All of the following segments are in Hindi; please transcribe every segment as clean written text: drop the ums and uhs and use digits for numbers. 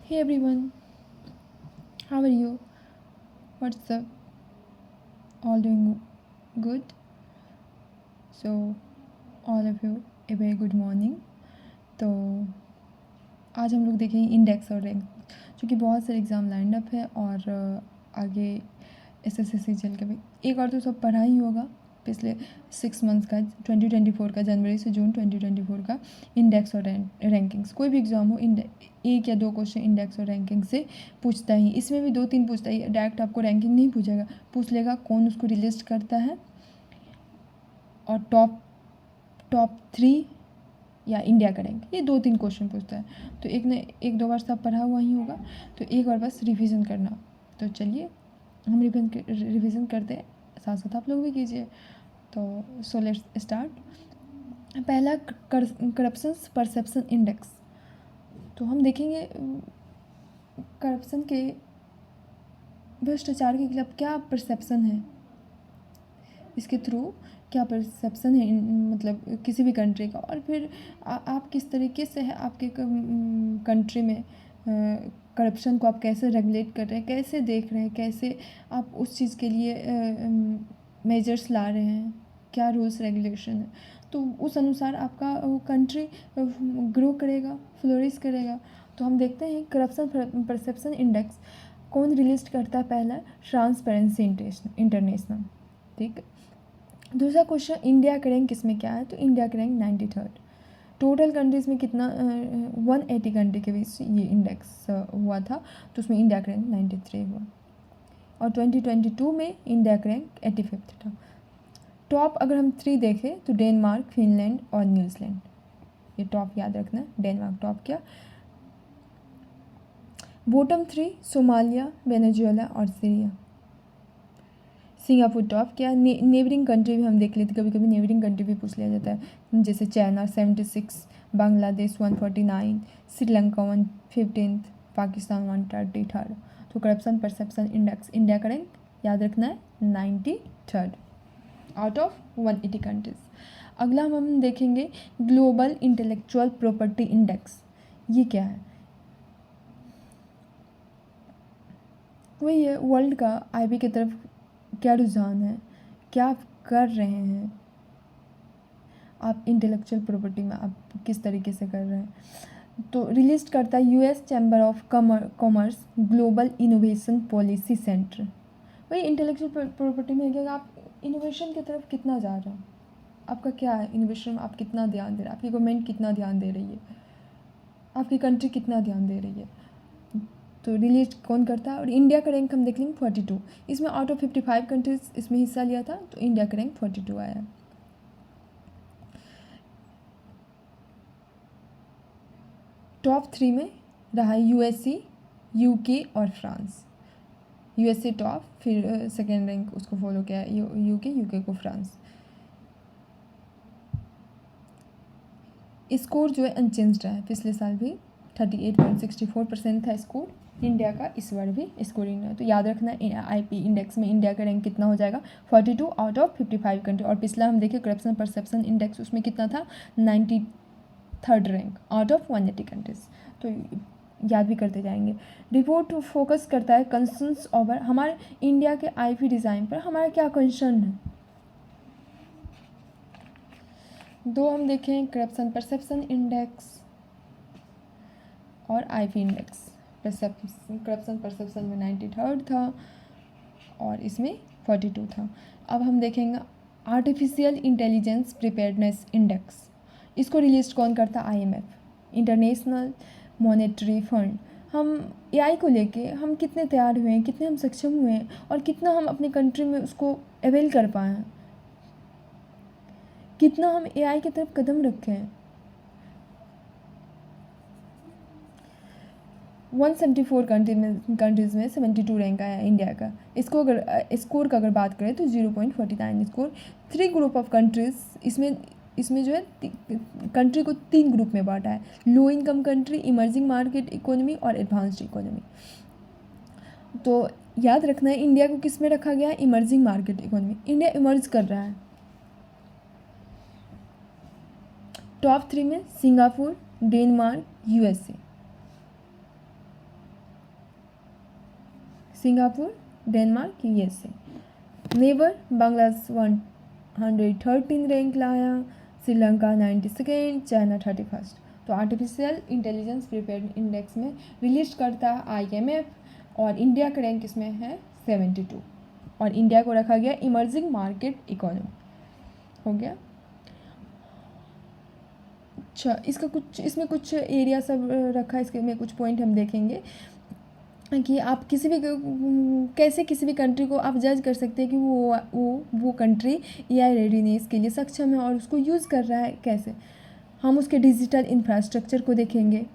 Hey everyone, how are you? What's up? All doing good? So, all of you, a very good morning. तो आज हम लोग देखेंगे इंडेक्स और रैंक, क्योंकि बहुत सारे एग्ज़ाम लाइंड अप है और आगे एसएससी चल के भी एक और तो सब पढ़ा ही होगा पिछले 6 मंथ्स का 2024 का जनवरी से जून 2024 का इंडेक्स और रैंकिंग्स। कोई भी एग्ज़ाम हो एक या दो क्वेश्चन इंडेक्स और रैंकिंग से पूछता ही, इसमें भी 2-3 पूछता ही। डायरेक्ट आपको रैंकिंग नहीं पूछेगा, पूछ लेगा कौन उसको रिलिस्ट करता है और टॉप 3 या इंडिया का रैंक, ये 2-3 क्वेश्चन पूछता है। तो एक दो बार सब पढ़ा हुआ ही होगा, तो एक बार बस रिवीजन करना। तो चलिए हम रिवीजन करते हैं, साथ साथ आप लोग भी कीजिए। तो सो लेट्स स्टार्ट। पहला करप्शन परसेप्शन इंडेक्स। तो हम देखेंगे करप्शन के, भ्रष्टाचार के खिलाफ क्या परसेप्शन है, इसके थ्रू क्या परसेप्शन है मतलब किसी भी कंट्री का, और फिर आप किस तरीके से है आपके कंट्री में करप्शन को आप कैसे रेगुलेट कर रहे हैं, कैसे देख रहे हैं, कैसे आप उस चीज़ के लिए मेजर्स ला रहे हैं, क्या रूल्स रेगुलेशन है। तो उस अनुसार आपका वो कंट्री ग्रो करेगा, फ्लोरिश करेगा। तो हम देखते हैं करप्शन परसेप्शन इंडेक्स कौन रिलीज करता है। पहला ट्रांसपेरेंसी इंटरनेशनल, ठीक। दूसरा क्वेश्चन, इंडिया का रैंक किसमें क्या है, तो इंडिया का रैंक 93rd। टोटल कंट्रीज़ में कितना 180 कंट्री के बीच ये इंडेक्स हुआ था, तो उसमें इंडिया का रैंक 93 हुआ। और 2022 में इंडिया का रैंक 85th था। टॉप अगर हम 3 देखें तो डेनमार्क, फिनलैंड और न्यूजीलैंड, ये टॉप याद रखना है। डेनमार्क टॉप किया। बॉटम 3 सोमालिया, वेनेजुएला और सीरिया। सिंगापुर टॉप किया। नेबरिंग कंट्री भी हम देख लेते, कभी कभी नेबरिंग कंट्री भी पूछ लिया जाता है, जैसे चाइना 76, बांग्लादेश 149, श्रीलंका 115, पाकिस्तान 133। तो करप्शन परसेप्शन इंडेक्स इंडिया का रैंक याद रखना है 93rd आउट ऑफ 180 कंट्रीज़। अगला हम देखेंगे ग्लोबल इंटेलेक्चुअल प्रॉपर्टी इंडेक्स। ये क्या है? वही है वर्ल्ड का आईपी की तरफ क्या रुझान है, क्या आप कर रहे हैं, आप इंटेलेक्चुअल प्रॉपर्टी में आप किस तरीके से कर रहे हैं। तो रिलीज करता है US chamber of commerce global innovation policy centre. वही इंटेलेक्चुअल प्रॉपर्टी में क्या आप इनोवेशन की तरफ कितना जा रहे हैं, आपका क्या है इनोवेशन में, आप कितना ध्यान दे रहे हैं, आपकी गवर्नमेंट कितना ध्यान दे रही है, आपकी कंट्री कितना ध्यान दे रही है। तो रिलीज कौन करता है। और इंडिया का रैंक हम देख लेंगे 42, इसमें आउट ऑफ 55 कंट्रीज इसमें हिस्सा लिया था, तो इंडिया का रैंक 42 आया। टॉप 3 में रहा यूएसए, यूके और फ्रांस। यूएसए टॉप, फिर सेकेंड रैंक उसको फॉलो किया यूके को फ्रांस। स्कोर जो है अनचेंज्ड रहा है, पिछले साल भी 38.64% था स्कोर इंडिया का, इस बार भी स्कोर इंडिया। तो याद रखना आईपी इंडेक्स में इंडिया का रैंक कितना हो जाएगा 42 आउट ऑफ 55 कंट्री। और पिछला हम देखिए करप्शन परसेप्शन इंडेक्स, उसमें कितना था 93rd rank out of 180 countries. तो याद भी करते जाएंगे। रिपोर्ट फोकस करता है कंसर्न्स ओवर हमारे इंडिया के आईपी डिज़ाइन पर हमारा क्या कंसर्न है। दो हम देखें करप्शन परसेप्शन इंडेक्स और आईपी इंडेक्स। करप्शन परसेप्शन में 93rd था और इसमें 42 था। अब हम देखेंगे आर्टिफिशियल इंटेलिजेंस प्रिपेयर्डनेस इंडेक्स। इसको रिलीज कौन करता, आईएमएफ, इंटरनेशनल मॉनेटरी फंड। हम एआई को लेके हम कितने तैयार हुए हैं, कितने हम सक्षम हुए हैं, और कितना हम अपनी कंट्री में उसको अवेल कर पाए हैं, कितना हम एआई की तरफ कदम रखे हैं। 174 कंट्रीज़ में 72 रैंक आया इंडिया का। इसको अगर स्कोर का अगर बात करें तो 0.49 स्कोर। 3 ग्रुप ऑफ कंट्रीज़ इसमें जो है कंट्री को 3 ग्रुप में बांटा है, low income country, emerging market economy और एडवांस्ड इकोनॉमी। तो याद रखना है इंडिया को किस में रखा गया है, emerging market economy. India emerge कर रहा है। टॉप 3 में Singapore, Denmark, USA. Singapore, Denmark, USA. Neighbour Bangladesh 113 rank लाया, श्रीलंका 92, चाइना 31। तो आर्टिफिशियल इंटेलिजेंस प्रिपेयर इंडेक्स में रिलीज करता है आईएमएफ, और इंडिया का रैंक इसमें है 72, और इंडिया को रखा गया इमर्जिंग मार्केट इकोनॉमी। हो गया। अच्छा, इसका कुछ इसमें कुछ एरिया सब रखा है, इसके में कुछ पॉइंट हम देखेंगे कि आप किसी भी कैसे किसी भी कंट्री को आप जज कर सकते हैं कि वो कंट्री एआई रेडीनेस के लिए सक्षम है और उसको यूज़ कर रहा है कैसे। हम उसके डिजिटल इंफ्रास्ट्रक्चर को देखेंगे,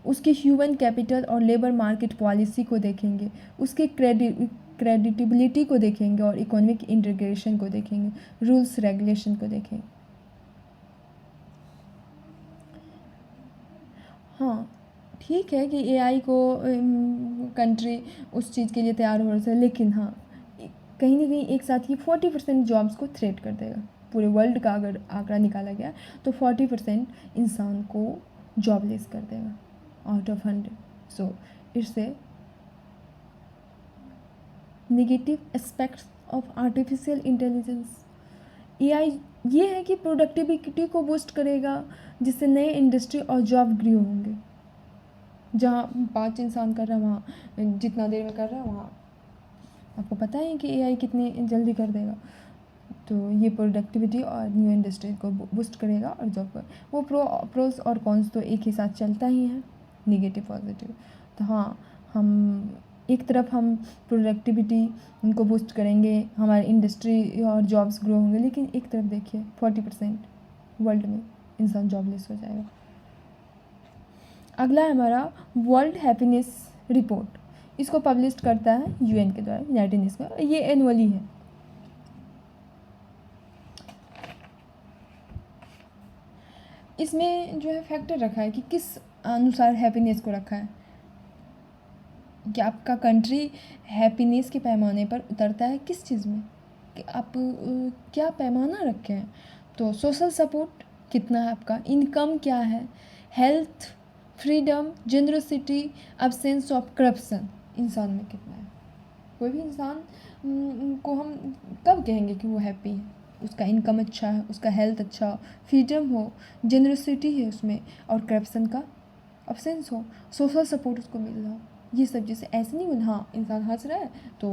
उसकी ह्यूमन कैपिटल और लेबर मार्केट पॉलिसी को देखेंगे, उसके क्रेडिटिबिलिटी को देखेंगे, और इकोनॉमिक इंटीग्रेशन को देखेंगे, रूल्स रेगुलेशन को देखेंगे। हाँ, ठीक है कि एआई को कंट्री उस चीज़ के लिए तैयार हो रहा है, लेकिन हाँ, कहीं ना कहीं एक साथ ही 40% जॉब्स को थ्रेट कर देगा। पूरे वर्ल्ड का अगर आंकड़ा निकाला गया तो 40% इंसान को जॉबलेस कर देगा out of 100। So it's a negative aspects of artificial intelligence. AI ये है कि प्रोडक्टिविटी को बूस्ट करेगा, जिससे नए इंडस्ट्री और जॉब ग्रो होंगे। जहाँ 5 इंसान कर रहा है वहाँ जितना देर में कर रहा है वहाँ आपको पता है कि एआई कितनी जल्दी कर देगा। तो ये प्रोडक्टिविटी और न्यू इंडस्ट्री को बूस्ट करेगा, और जॉब पर वो प्रोस और कॉन्स तो एक ही साथ चलता ही है, नेगेटिव पॉजिटिव। तो हाँ, हम एक तरफ हम प्रोडक्टिविटी उनको बूस्ट करेंगे, हमारी इंडस्ट्री और जॉब्स ग्रो होंगे, लेकिन एक तरफ देखिए 40% वर्ल्ड में इंसान जॉबलेस हो जाएगा। अगला है हमारा वर्ल्ड हैप्पीनेस रिपोर्ट। इसको पब्लिश करता है यूएन के द्वारा, यूनाइटेड नेशन में। ये एनुअली है। इसमें जो है फैक्टर रखा है कि किस अनुसार हैप्पीनेस को रखा है, कि आपका कंट्री हैप्पीनेस के पैमाने पर उतरता है किस चीज़ में, कि आप क्या पैमाना रखे हैं। तो सोशल सपोर्ट कितना है आपका, इनकम क्या है, health, freedom, generosity, absence of corruption इंसान में कितना है। कोई भी इंसान को हम कब कहेंगे कि वो हैप्पी है, उसका इनकम अच्छा है, उसका हेल्थ अच्छा, फ्रीडम हो, जेनरसिटी है उसमें, और करप्शन का अब्सेंस हो, सोशल सपोर्ट उसको मिल रहा हो। ये सब चीज़ें ऐसे नहीं बोल हाँ इंसान हंस रहा है तो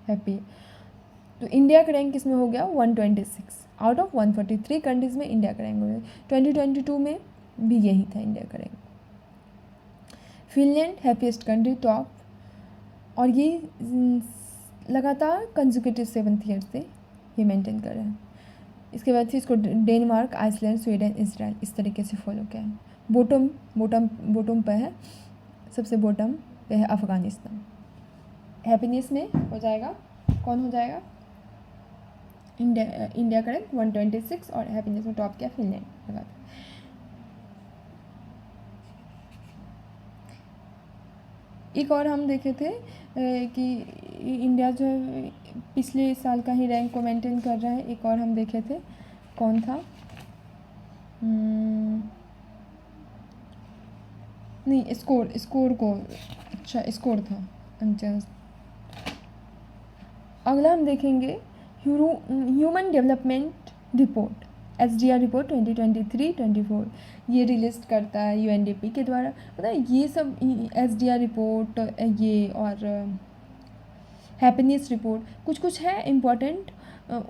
हैप्पी है। तो इंडिया का रैंक इसमें हो गया 126 आउट ऑफ 143 कंट्रीज़ में इंडिया का रैंक हो गया। 2022 में भी यही था इंडिया का rank. Finland happiest country top, और ये लगातार कंजिक्यूटिव 7th ईयर से ये मेंटेन कर रहे हैं। इसके बाद से इसको डेनमार्क, आइसलैंड, स्वीडन, इसराइल इस तरीके से फॉलो किया है। बॉटम पे है, सबसे बॉटम पे है अफ़गानिस्तान। हैप्पीनेस में हो जाएगा, कौन हो जाएगा, इंडिया का रैंक 126, और हैप्पीनेस में टॉप किया फिनलैंड लगा। एक और हम देखे थे कि इंडिया जो है पिछले साल का ही रैंक को मेंटेन कर रहा है। एक और हम देखे थे, कौन था, नहीं स्कोर को, अच्छा स्कोर था अनचेंज। अगला हम देखेंगे human development report, SDR report 2023-24। ये रिलीज करता है UNDP के द्वारा। पता है ये सब SDR रिपोर्ट ये और हैप्पीनेस रिपोर्ट कुछ कुछ है इम्पॉर्टेंट,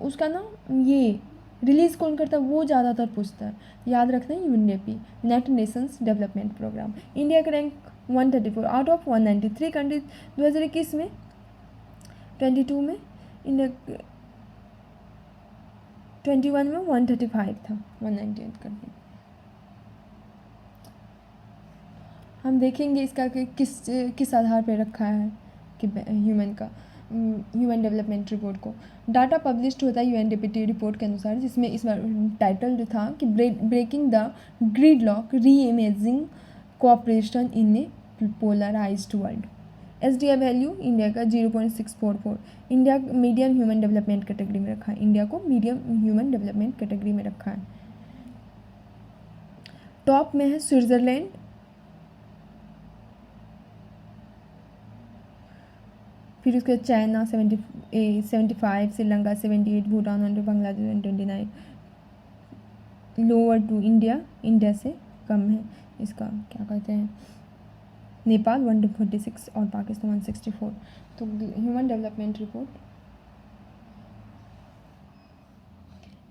उसका ना ये रिलीज़ कौन करता है वो ज़्यादातर पूछता है। याद रखना है UNDP, United Nations Development Programme. India का रैंक 134 आउट ऑफ 193 कंट्रीज। 2021 में 22 में इंडिया 21 में 135 था, 198 कंट्री। हम देखेंगे इसका कि किस आधार पर रखा है कि ह्यूमन डेवलपमेंट रिपोर्ट को। डाटा पब्लिश्ड होता है UNDP रिपोर्ट के अनुसार, जिसमें इस बार टाइटल जो था कि breaking the gridlock, reimagining cooperation in a polarised world. SDR value India का 0.644। India medium human development category में रखा है, इंडिया को मीडियम ह्यूमन डेवलपमेंट कैटेगरी में रखा है। टॉप में है स्विट्ज़रलैंड, फिर उसके बाद China 75, Sri Lanka 78, Bhutan 100, Bangladesh 129, lower to India से कम है इसका क्या कहते हैं, नेपाल 146 और पाकिस्तान 164। तो human development report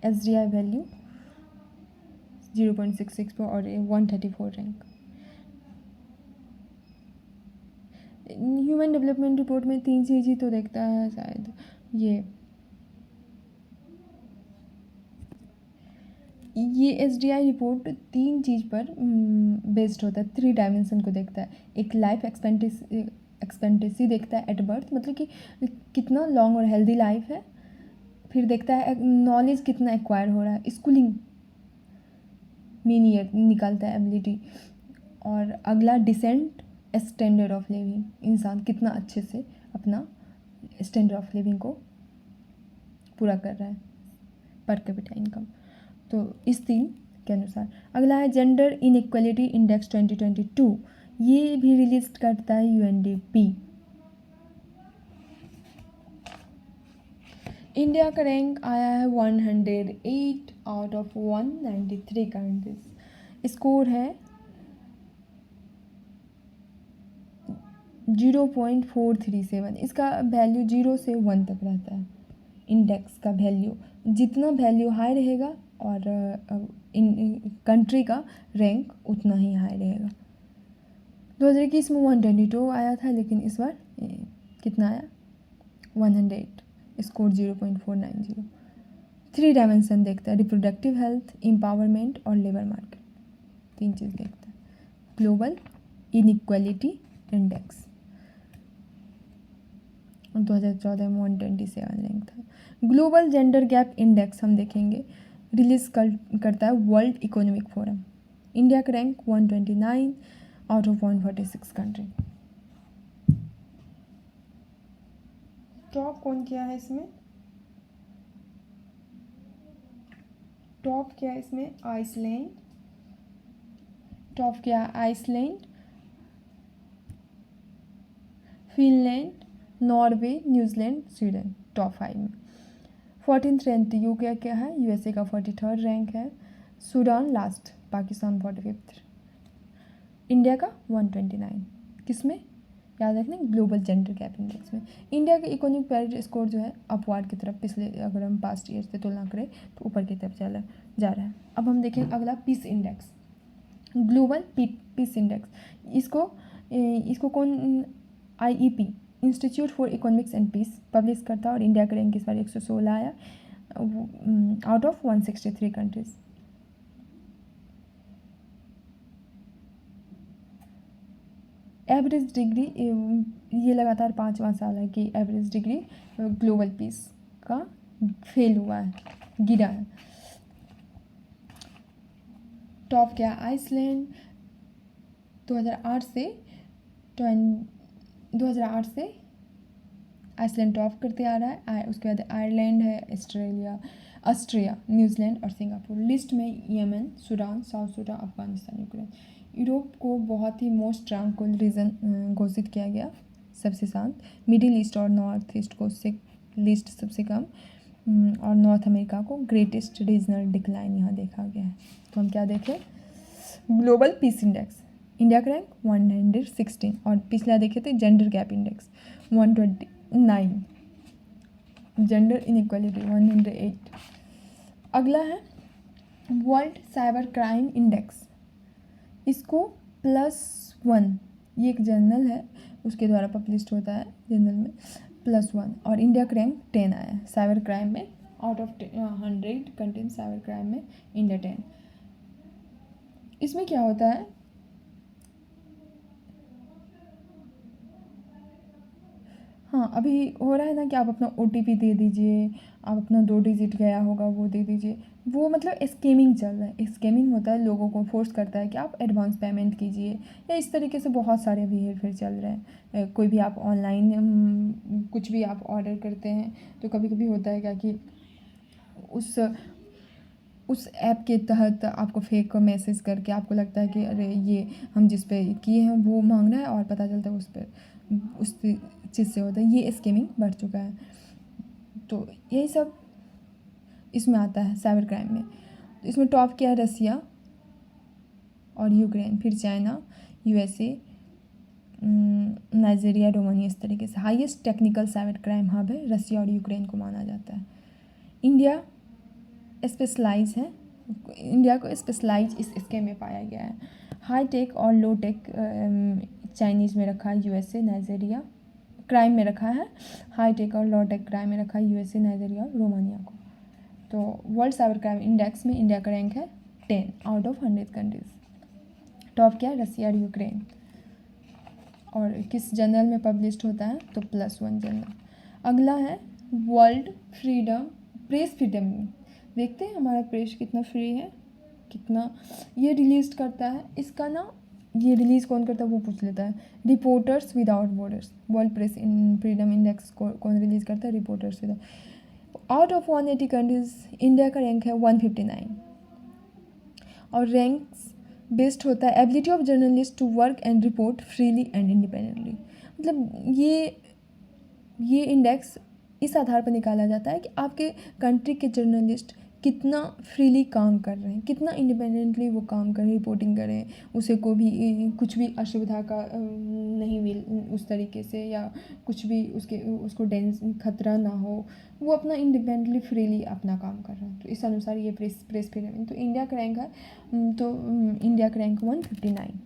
SDI value 0.66 पर और 134 रैंक। ह्यूमन डेवलपमेंट रिपोर्ट में 3 चीज़ ही तो देखता है शायद, ये SDI रिपोर्ट 3 चीज़ पर बेस्ड होता है, 3 डायमेंशन को देखता है। एक लाइफ एक्सपेक्टेंसी देखता है एट बर्थ, मतलब कि कितना लॉन्ग और हेल्दी लाइफ है। फिर देखता है नॉलेज कितना एक्वायर हो रहा है, स्कूलिंग मीन ईयर निकालता है एबिलिटी। और अगला डिसेंट स्टैंडर्ड ऑफ लिविंग, इंसान कितना अच्छे से अपना स्टैंडर्ड ऑफ लिविंग को पूरा कर रहा है, पर कैपिटा इनकम। तो इस 3 के अनुसार। अगला है जेंडर इनइक्वालिटी इंडेक्स 2022, ये भी रिलीज करता है UNDP। इंडिया का रैंक आया है 108 आउट ऑफ 193 कंट्रीज। स्कोर है 0.437, इसका वैल्यू 0 से 1 तक रहता है। इंडेक्स का वैल्यू, जितना वैल्यू हाई रहेगा और कंट्री का रैंक उतना ही हाई रहेगा। 2021 में 122 आया था, लेकिन इस बार कितना आया 108, स्कोर 0.490। 3 डायमेंशन देखता है, रिप्रोडक्टिव हेल्थ, एम्पावरमेंट और लेबर मार्केट, 3 चीज़ देखता है। ग्लोबल इनइक्वालिटी इंडेक्स 2014 में 127 रैंक था। ग्लोबल जेंडर गैप इंडेक्स हम देखेंगे, रिलीज करता है वर्ल्ड इकोनॉमिक फोरम। इंडिया का rank 129 out of 146 country. Top कौन किया है इसमें, टॉप किया है इसमें आइसलैंड, टॉप किया Iceland, Finland, Norway, New Zealand, Sweden top 5 में। 14th रैंक यूके क्या है, USA का 43rd रैंक है, Sudan last, Pakistan 45th, India का 129। किस में याद रखना, ग्लोबल जेंडर गैप इंडेक्स में। इंडिया का इकोनॉमिक पैरिटी स्कोर जो है अपवार्ड की तरफ, पिछले अगर हम पास्ट ईयर से तुलना करें तो ऊपर की तरफ जा रहा है। अब हम देखें अगला peace index, global peace index. इसको कौन IEP Institute for Economics and Peace publish करता है, और इंडिया का रैंक इस बार 116 आया out of 163 countries. Average degree, ये लगातार 5वां साल है कि एवरेज डिग्री ग्लोबल पीस का फेल हुआ है, गिरा है। टॉप क्या, आइसलैंड 2008 से आइसलैंड टॉप करते आ रहा है। उसके बाद आयरलैंड है, ऑस्ट्रिया, न्यूजीलैंड और सिंगापुर। लिस्ट में Yemen, Sudan, south Sudan, Afghanistan, Ukraine. Europe को बहुत ही मोस्ट ट्रांक्विल रीजन घोषित किया गया, सबसे शांत। मिडिल ईस्ट और नॉर्थ ईस्ट को लिस्ट सबसे कम, और नॉर्थ अमेरिका को ग्रेटेस्ट रीजनल डिक्लाइन यहाँ देखा गया है। तो हम क्या देखें, ग्लोबल पीस इंडेक्स, इंडिया का रैंक 116, और पिछला देखे थे gender gap index 129, gender inequality 108। अगला है वर्ल्ड साइबर क्राइम इंडेक्स, इसको +1, ये एक जर्नल है उसके द्वारा पब्लिश होता है, जर्नल में +1, और इंडिया का रैंक 10 आया है साइबर क्राइम में। Out of 100 content cyber crime में इंडिया 10। इसमें क्या होता है, हाँ अभी हो रहा है ना कि आप अपना OTP दे दीजिए, आप अपना 2 डिजिट गया होगा वो दे दीजिए, वो मतलब स्कैमिंग चल रहा है। स्कैमिंग होता है, लोगों को फोर्स करता है कि आप एडवांस पेमेंट कीजिए, या इस तरीके से बहुत सारे बिहेवियर चल रहे हैं। कोई भी आप ऑनलाइन कुछ भी आप ऑर्डर करते हैं तो कभी कभी होता है क्या कि उस उस ऐप के तहत आपको फेक मैसेज करके आपको लगता है कि अरे ये हम जिस पे किए हैं वो मांग रहा है, और पता चलता है उस पर उस चीज़ से होता है। ये स्कैमिंग बढ़ चुका है। तो यही सब इसमें आता है साइबर क्राइम में। इसमें टॉप किया है रसिया और यूक्रेन, फिर चाइना, यूएसए, नाइजीरिया, रोमानिया, इस तरीके से highest technical cyber crime hub है रसिया और यूक्रेन को माना जाता है। इंडिया स्पेशलाइज है, इंडिया को स्पेशलाइज इस स्कीम में पाया गया है। हाई टेक और लो टेक चाइनीज़ में रखा है यूएसए, नाइजीरिया, क्राइम में रखा है। हाई टेक और लो टेक क्राइम में रखा है यूएसए, नाइजीरिया और रोमानिया को। तो वर्ल्ड साइबर क्राइम इंडेक्स में इंडिया का रैंक है 10 आउट ऑफ 100 कंट्रीज। टॉप क्या है? रसिया और यूक्रेन। और किस जर्नल में पब्लिश्ड होता है? तो +1 जर्नल। अगला है वर्ल्ड फ्रीडम, प्रेस फ्रीडम। देखते हैं हमारा प्रेस कितना फ्री है, कितना ये रिलीज करता है। इसका ना ये रिलीज़ कौन करता है वो पूछ लेता है। Reporters Without Borders, World Press in Freedom Index को कौन रिलीज़ करता है? Reporters without. Out of 180 countries India का रैंक है 159। और रैंक्स बेस्ड होता है ability of journalist to work and report freely and independently. मतलब ये इंडेक्स इस आधार पर निकाला जाता है कि आपके कंट्री के जर्नलिस्ट कितना फ्रीली काम कर रहे हैं, कितना इंडिपेंडेंटली वो काम करें, रिपोर्टिंग करें, उसे को भी कुछ भी असुविधा का नहीं मिल उस तरीके से, या कुछ भी उसको खतरा ना हो, वो अपना इंडिपेंडेंटली फ्रीली अपना काम कर रहा है। तो इस अनुसार ये प्रेस फ्रीडम। तो इंडिया का रैंक है इंडिया का रैंक 159।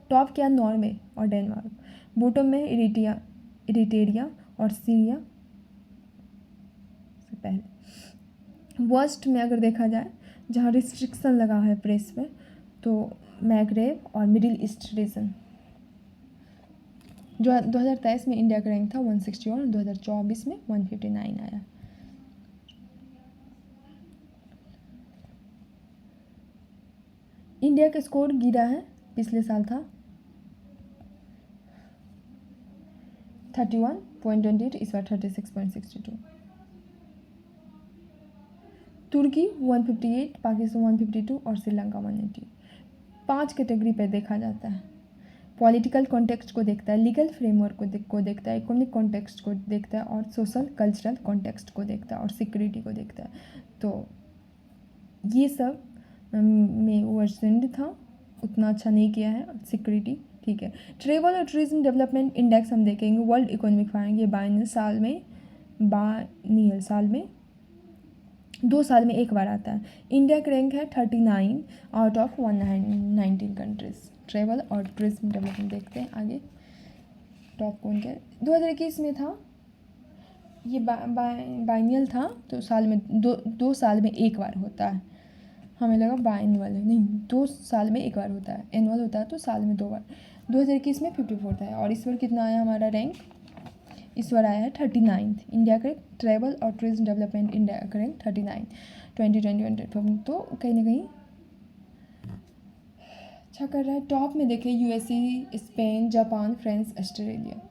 टॉप क्या? नॉर्वे और डेनमार्क। बॉटम में इरिटेरिया और सीरिया से पहले। वर्स्ट में अगर देखा जाए जहाँ रिस्ट्रिक्शन लगा है प्रेस पे, तो मैग्रेब और मिडिल ईस्ट रीजन। जो 2023 में इंडिया का रैंक था 160 और 2024 में 159 आया। इंडिया का स्कोर गिरा है, पिछले साल था 31.28, इस बार 36.62। तुर्की 158, पाकिस्तान 152 और श्रीलंका 180। 5 कैटेगरी पे देखा जाता है। पॉलिटिकल कॉन्टेक्स्ट को देखता है, लीगल फ्रेमवर्क को देखता है, इकोनॉमिक कॉन्टेक्स्ट को देखता है, और सोशल कल्चरल कॉन्टेक्स्ट को देखता है, और सिक्योरिटी को देखता है। तो ये सब में वर्सेंड था, उतना अच्छा नहीं किया है। सिक्योरिटी ठीक है। ट्रेवल और टूरिज्म डेवलपमेंट इंडेक्स हम देखेंगे, वर्ल्ड इकोनॉमिक फोरम, ये बाइनियल साल में 2 साल में एक बार आता है। इंडिया का रैंक है 39 आउट ऑफ 119 कंट्रीज। ट्रेवल और टूरिज्म डेवलपमेंट देखते हैं आगे। टॉप कौन क्या? 2021 में था ये बाइनियल था, तो साल में दो साल में एक बार होता है। हमें लगा बाइनल है, नहीं, 2 साल में एक बार होता है। एनुअल होता है तो साल में 2 बार। 2021 में 54 था, और इस बार कितना आया हमारा रैंक? इस बार आया है 39। इंडिया का ट्रैवल और टूरिज्म डेवलपमेंट इंडिया का रैंक 39 2020। तो कहीं ना कहीं अच्छा कर रहा है। टॉप में देखें USA, Spain, Japan, France, Australia.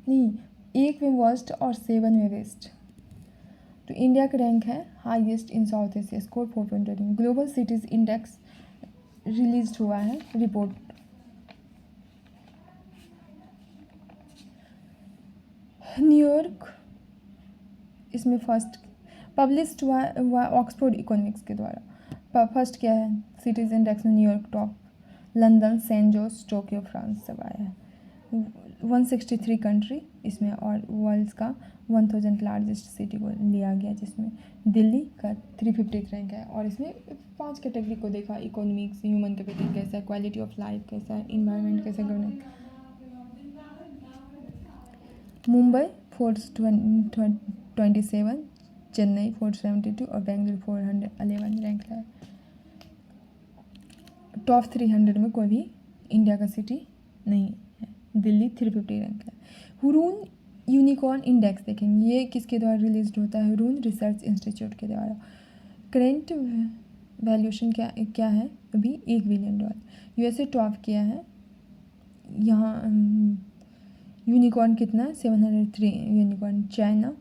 नहीं, 1 में वर्स्ट और 7 में वेस्ट। तो इंडिया का रैंक है highest in South Asia, score 4.2। Global cities index release हुआ है रिपोर्ट। न्यूयॉर्क इसमें फर्स्ट पब्लिश्ड हुआ ऑक्सफोर्ड इकोनॉमिक्स के द्वारा। फर्स्ट क्या है सिटीज़ इंडेक्स में? New York top, London, San Jose, Tokyo, France सब आया है। 163 कंट्री इसमें, और वर्ल्ड का 1000 लार्जेस्ट सिटी को लिया गया, जिसमें दिल्ली का 350 रैंक है। और इसमें 5 कैटेगरी को देखा, इकोनॉमिक्स, ह्यूमन कैपिटल कैसा है, क्वालिटी ऑफ लाइफ कैसा है, इन्वायरमेंट कैसा, गवर्नेंस। मुंबई 427, चेन्नई 472 और बेंगलुरु 411 रैंक है। टॉप 300 में कोई भी इंडिया का सिटी नहीं है। दिल्ली 350 रैंक है। हुरून यूनिकॉर्न इंडेक्स देखेंगे, ये किसके द्वारा रिलीज होता है? हुरून रिसर्च इंस्टीट्यूट के द्वारा। करेंट वैल्यूएशन क्या है? अभी $1 बिलियन। यूएसए टॉप किया है यहाँ, यूनिकॉर्न कितना, 703 यूनिकॉर्न। चाइना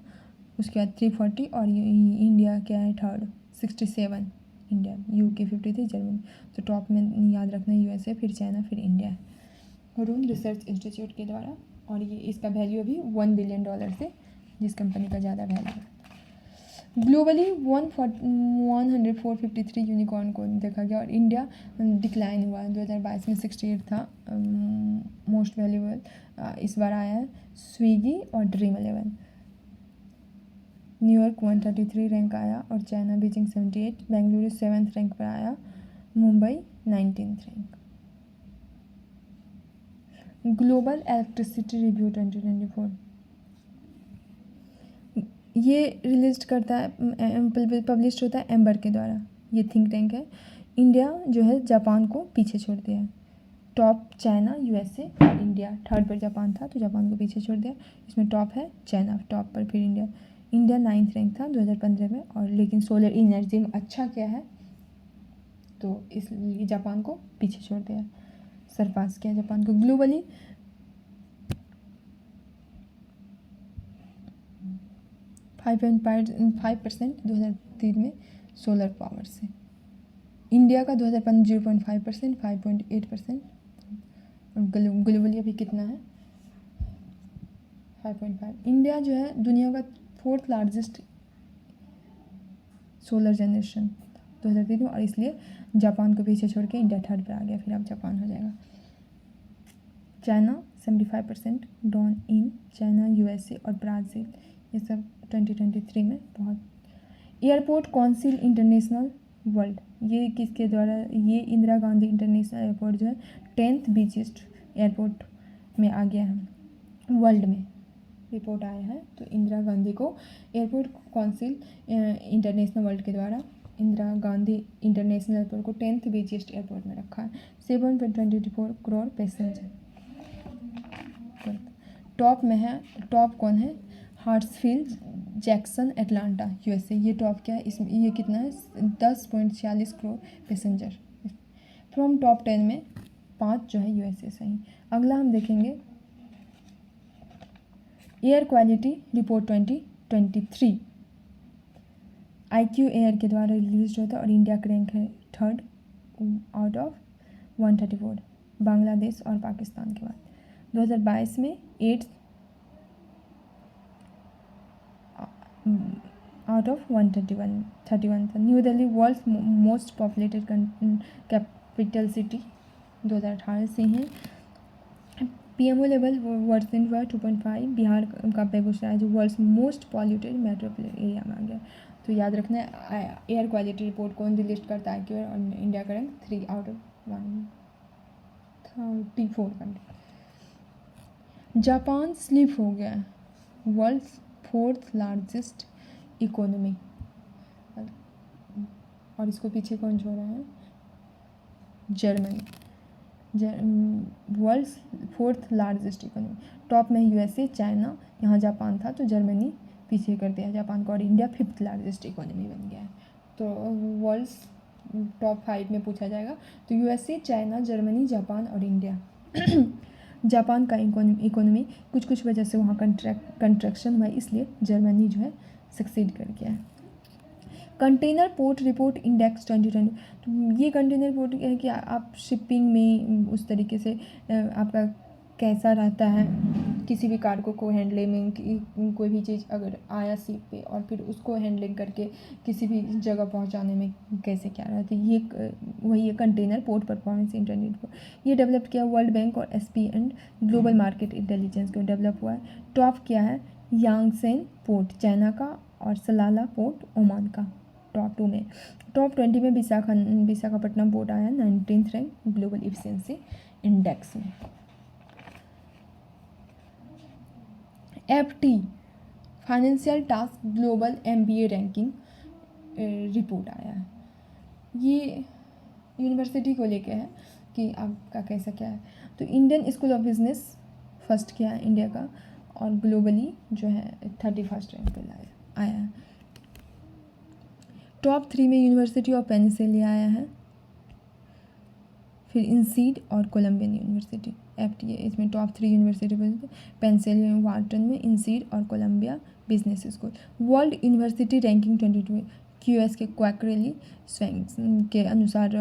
उसके बाद 340, और इंडिया क्या है थर्ड, 67 इंडिया। UK 53, Germany. तो टॉप में याद रखना USA, फिर चाइना, फिर इंडिया है, हुरून रिसर्च इंस्टीट्यूट के द्वारा। और ये इसका वैल्यू अभी $1 बिलियन से, जिस कंपनी का ज़्यादा वैल्यू है। ग्लोबली 10453 यूनिकॉर्न को देखा गया, और इंडिया डिक्लाइन हुआ। 2022 में 68 था मोस्ट वैल्यूएबल। इस बार आया है स्विगी और Dream11। न्यूयॉर्क 133 रैंक आया, और China Beijing 78, Bengaluru 7th rank पर आया, Mumbai 19th rank. Global electricity review 2024 ये रिलीज करता है, पब्लिश होता है एम्बर के द्वारा। ये थिंक टैंक है। इंडिया जो है जापान को पीछे छोड़ दिया है। टॉप चाइना, USA और इंडिया, थर्ड पर जापान था तो जापान को पीछे छोड़ दिया। इसमें टॉप है चाइना, टॉप पर फिर इंडिया। इंडिया 9th रैंक था 2015 में, और लेकिन सोलर एनर्जी में अच्छा क्या है तो इसलिए जापान को पीछे छोड़ दिया, सरपास किया जापान को। ग्लोबली 5.5% 2003 में सोलर पावर से। इंडिया का 2015 0.5%, 5.8%। और ग्लोबली अभी कितना है 5.5। इंडिया जो है दुनिया का 4th लार्जेस्ट सोलर जनरेशन 2003 में, और इसलिए जापान को पीछे छोड़ के इंडिया थर्ड पर आ गया, फिर अब जापान हो जाएगा। China 75% dawn in China, USA और ब्राज़ील, ये सब 2023 में बहुत। एयरपोर्ट काउंसिल इंटरनेशनल वर्ल्ड, ये किसके द्वारा, ये इंदिरा गांधी इंटरनेशनल एयरपोर्ट जो है 10th बिगेस्ट एयरपोर्ट में आ गया है वर्ल्ड में, रिपोर्ट आया है। तो इंदिरा गांधी को एयरपोर्ट काउंसिल इंटरनेशनल वर्ल्ड के द्वारा इंदिरा गांधी इंटरनेशनल एयरपोर्ट को 10th बिगेस्ट एयरपोर्ट में रखा है। 7.24 करोड़ पैसेंजर। टॉप में है, टॉप कौन है, हार्ट्सफील्ड जैक्सन एटलांटा USA। ये टॉप क्या है, इसमें ये कितना है 10.46 करोड़ पैसेंजर। फ्रॉम टॉप 10 में 5 जो है USA सही। अगला हम देखेंगे air quality report 2023, IQ air के द्वारा रिलीज होता है, और इंडिया का रैंक है थर्ड आउट ऑफ 134, बांग्लादेश और पाकिस्तान के बाद। 2022 में 8th आउट ऑफ 131 था। New Delhi world most populated capital city 2018 से हैं। PMO लेवल वर्सन हुआ 2.5। बिहार का बेगूसराय जो world most polluted metropolitan area में आ गया। तो याद रखना है एयर क्वालिटी रिपोर्ट कौन रिलीज करता है, क्यों, और इंडिया का rank 3 out of 134 country. Japan slip हो गया, वर्ल्ड 4th लार्जेस्ट इकोनॉमी, और इसको पीछे कौन छोड़ रहा है, Germany. World 4th largest economy, top में USA, चाइना, यहाँ जापान था तो जर्मनी पीछे कर दिया जापान को, और इंडिया 5th लार्जेस्ट इकोनॉमी बन गया है। तो वर्ल्ड टॉप 5 में पूछा जाएगा तो USA, चाइना, जर्मनी, जापान और इंडिया। जापान का इकोनॉमी कुछ वजह से वहाँ कंट्रैक्शन हुआ, इसलिए जर्मनी जो है सक्सीड कर गया है। कंटेनर पोर्ट रिपोर्ट इंडेक्स 2020, तो ये कंटेनर पोर्ट है कि आप शिपिंग में उस तरीके से आपका कैसा रहता है, किसी भी कार्गो को हैंडलिंग, कोई भी चीज़ अगर आया शिप पे और फिर उसको हैंडलिंग करके किसी भी जगह पहुंचाने में कैसे क्या रहता है, ये वही है कंटेनर पोर्ट परफॉर्मेंस इंटरनेट पर। ये डेवलप किया वर्ल्ड बैंक और SP and global market intelligence को डेवलप हुआ है। टॉप क्या है, यांगसेन पोर्ट चाइना का, और सलाला पोर्ट ओमान का टॉप 2 में। टॉप 20 में विशाखापट्टनम पोर्ट आया 19th rank global efficiency index में। FT financial task global MBA ranking report आया है। ये यूनिवर्सिटी को लेके है कि आपका कैसा क्या है। तो Indian school of business first किया है इंडिया का, और ग्लोबली जो है 31st रैंक पे आया है। टॉप 3 में यूनिवर्सिटी ऑफ पेनिसिलिया आया है, फिर इंसीड और कोलम्बियन यूनिवर्सिटी। FTA, इसमें टॉप 3 यूनिवर्सिटी बोलते पेंसिल्वेनिया वाटन में, इंसीड और Columbia Business School. World University ranking 22 QS के क्वाकरेली स्वैंग्स के अनुसार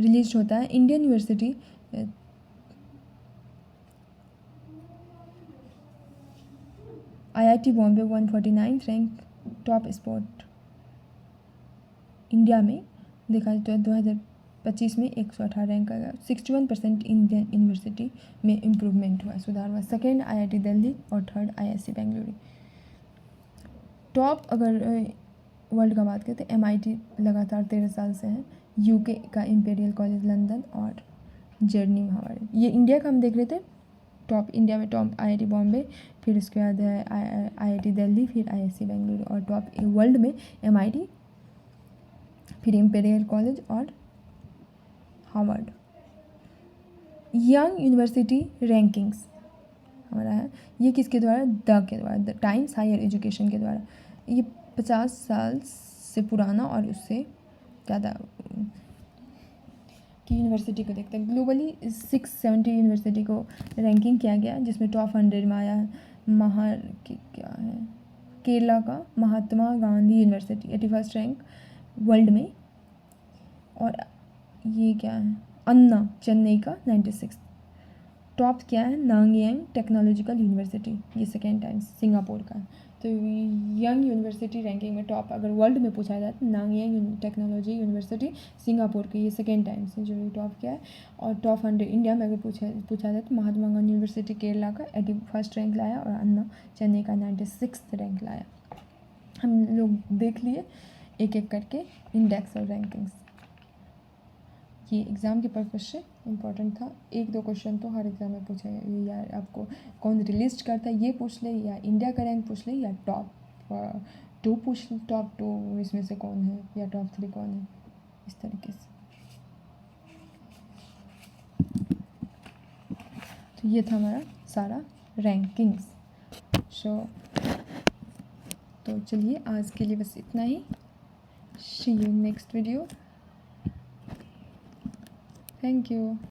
रिलीज होता है। Indian university IIT Bombay 149 rank top spot India में देखा जाए तो 2025 में 118 रैंक आएगा। 61% इंडियन यूनिवर्सिटी में इम्प्रूवमेंट हुआ, सुधार हुआ। सेकेंड IIT दिल्ली और थर्ड IISc बेंगलुरु। टॉप अगर वर्ल्ड का बात करें तो MIT लगातार 13 साल से है, UK का इम्पेरियल कॉलेज लंदन और जर्नी हार्वर्ड। ये इंडिया का हम देख रहे थे। टॉप इंडिया में टॉप IIT बॉम्बे, फिर उसके बाद है IIT दिल्ली, फिर IISc बेंगलुरु, और टॉप वर्ल्ड में MIT, फिर इम्पेरियल कॉलेज और हार्वर्ड। यंग यूनिवर्सिटी रैंकिंग्स हमारा है, ये किसके द्वारा? के द्वारा, द टाइम्स हायर एजुकेशन के द्वारा। ये 50 साल से पुराना और उससे ज़्यादा की यूनिवर्सिटी को देखते हैं। ग्लोबली 670 यूनिवर्सिटी को रैंकिंग किया गया, जिसमें टॉप 100 में आया है क्या है, केरला का Mahatma Gandhi university 81st rank world में, और ये क्या है, अन्ना चेन्नई का 96। टॉप क्या है? नांगयांग टेक्नोलॉजिकल यूनिवर्सिटी, ये सेकेंड टाइम सिंगापुर का। तो यंग यूनिवर्सिटी रैंकिंग में टॉप अगर वर्ल्ड में पूछा जाए तो नांगयांग टेक्नोलॉजी यूनिवर्सिटी सिंगापुर की, ये सेकेंड टाइम से जो टॉप किया है। और टॉप 100 इंडिया में अगर पूछा जाए तो महात्मा गांधी यूनिवर्सिटी केरला का 81st रैंक लाया, और अन्ना चेन्नई का 96th रैंक लाया। हम लोग देख लिए एक एक करके इंडेक्स और रैंकिंग्स। ये एग्ज़ाम के पर्पज़ से इम्पॉर्टेंट था। 1-2 क्वेश्चन तो हर एग्ज़ाम में पूछे, या आपको कौन रिलीज करता है ये पूछ ले, या इंडिया का रैंक पूछ ले, या टॉप 2 पूछ ले, टॉप 2 इसमें से कौन है, या टॉप 3 कौन है, इस तरीके से। तो ये था हमारा सारा रैंकिंग्स। तो चलिए आज के लिए बस इतना ही। See you next video. Thank you.